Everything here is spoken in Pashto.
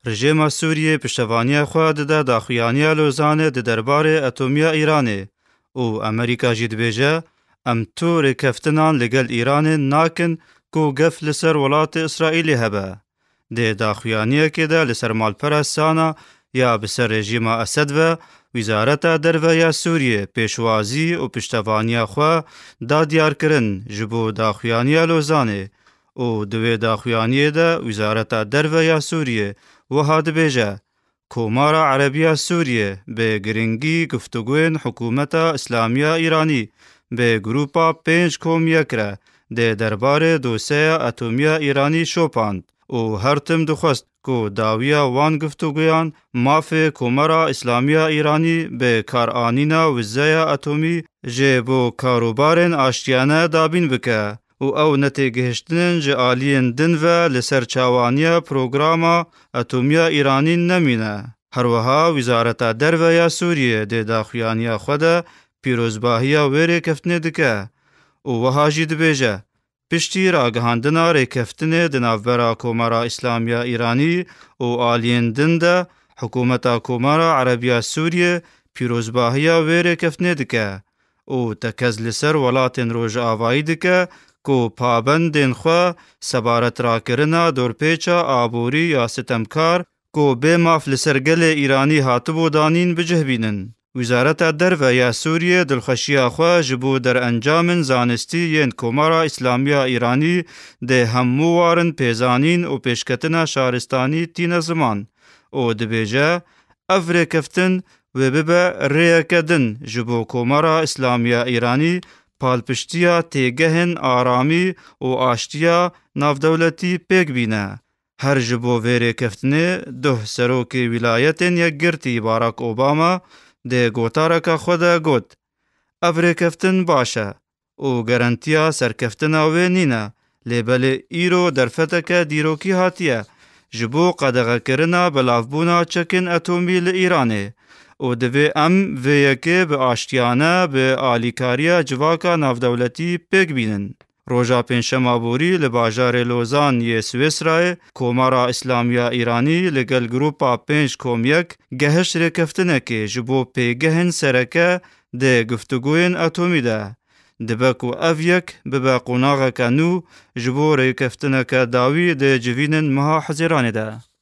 رژیما سوریه پشتوانی خود ده داخویانی لوزانه ده دربار اتومیا ایرانه و امریکا جید بیجه ام تو رکفتنان لگل ایران ناکن کو گف لسر ولات اسرائیلی هبه. ده داخویانی که ده لسر مالپرستانا یا بسر رژیم اسد و وزارت درو یا سوریه پیشوازی و پشتوانی خو دا دیار کرن جبو داخویانی لوزانه و دوی داخویانی ده وزارت درو یا سوریه و هاد بیجه کومارا عربیه سوریه به گرنگی گفتگوین حکومت اسلامی ایرانی به گروپا 5 کومیه کره ده دربار دوسیه اتومیا ایرانی شوپاند و هر تم دخست کو داویا وان گفتگویان ماف کومارا اسلامی ایرانی به کارآنینا وزای اتومی جبو کاروبارن آشتیانه دابین بکه و او نتیگهشتنن جعالین دن و لسرچاوانی پروگراما اتومیا ایرانی نمینه. هر وها وزارت درو یا سوریه ده داخویانی خود پیروزباهی ویره کفتنه دکه و وها جید بیجه پشتی راگهاندنا ریکفتنه دنافبرا کومارا اسلامی ایرانی و آلین دن ده حکومتا کومارا عربیا سوریه پیروزباهی ویره کفتنه دکه و تکز لسر ولاتن روژ آوائی دکه کو پابندین خو سبارت را کرنا دورپیچا آبوری یا ستمکار کو به مافل سرگل ایرانی هاتبو دانین بجهبینن. وزارت درو یا سوریه دلخوشی خو جبو در انجام زانستی ین کومارا اسلامی ایرانی ده همو وارن پیزانین و پیشکتنا شارستانی تین زمان او دبیجه افره کفتن و ببه ریکدن جبو کومارا اسلامی ایرانی پالپشتیا تیگهن آرامی و آشتیا نافدولتی پیگ بینه. هر جبو ویره کفتنه ده سروک ولایتن یک گرتی باراک اوباما ده گوتارکا خود گوت. افره کفتن باشه و گرانتیا سرکفتن آوه نینه لیبل ایرو درفتک دیروکی هاتیه جبو قدغه کرنا بلافبونا چکن اتومی لإیرانه و دوی ام ویکه به آشتیانه به آلیکاریا جواکا نافدولتی پیگ بینن. روژا پنجشنبه بوری لباجار لوزان یه سویسرای کومارا اسلامی ایرانی لگل گروپا 5 کومیک گهش رکفتنه که جبو پیگهن سرکه ده گفتگوین اتومی ده. دبکو اویک ببا قناغه کنو جبو رکفتنه که داوی ده جوینن مها حزیرانه ده.